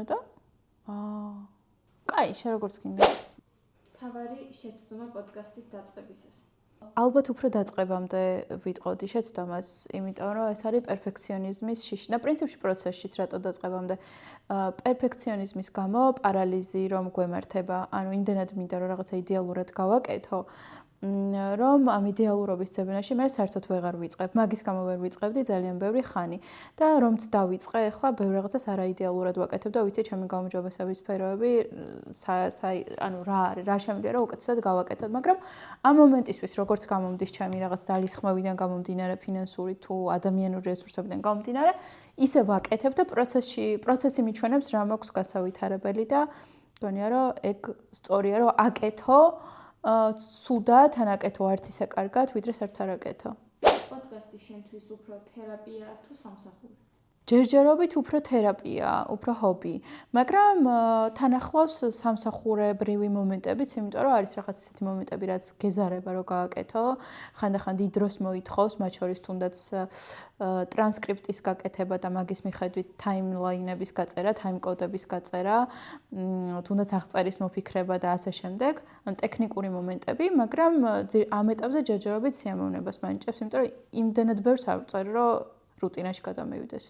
და კაი, შენ როგორც გინდა. თავარი შეცდომა პოდკასტის დაწყებისას. ალბათ უფრო დაწყებამდე ვიტყოდი შეცდომას, იმიტომ რომ ეს არის პერფექციონიზმის შიშნა, პრინციპში პროცესშიც რატო დაწყებამდე. პერფექციონიზმის გამო პარალიზი რომ გვემართება, ანუ იმდენად მინდა რომ რაღაცა იდეალურად გავაკეთო, რომ ამ იდეალურობის ძებნაში მე საერთოდ ვეღარ ვიწყებ. მაგის გამო ვერ ვიწყებდი ძალიან ბევრი ხანი და რომც დავიწყე, ახლა ბევრ რაღაცას არაიდეალურად ვაკეთებ და ვიცი ჩემი გაუმჯობესების სფეროები, ანუ რა არის, რა შემიძლია რომ უკეთესად გავაკეთოთ, მაგრამ ამ მომენტისთვის როგორც გამომდის ჩემი რაღაც ძალისხმევიდან გამომდინარე, ფინანსური თუ ადამიანური რესურსებიდან გამომდინარე, ისე ვაკეთებ და პროცესი მიჩვენებს რა მაქვს გასავითარებელი და გონია რომ ეგ სწორია რომ აკეთო სუდად ან აკეთო არც ისე კარგად, ვიდრე საერთოდ არ აკეთო. პოდკასტი შენთვის უფრო თერაპია თუ სამსახური? ჯერჯერობით უფრო თერაპია, უფრო ჰობი, მაგრამ თან ახლავს სამსახურებრივი მომენტებიც, იმიტომ რომ არის რაღაც ისეთი მომენტები, რაც გეზარება რომ გააკეთო, ხანდახან დიდ დროს მოითხოვს, მათ შორის თუნდაც ტრანსკრიპტის გაკეთება და მაგის მიხედვით თაიმლაინების გაწერა, თაიმკოდების გაწერა, თუნდაც აღწერის მოფიქრება და ასე შემდეგ, ან ტექნიკური მომენტები, მაგრამ ამ ეტაპზე ჯერჯერობით სიამოვნებას მანიჭებს, იმიტომ რომ იმდენად ბევრს არ ვწერ, რომ რუტინაში გადამივიდეს.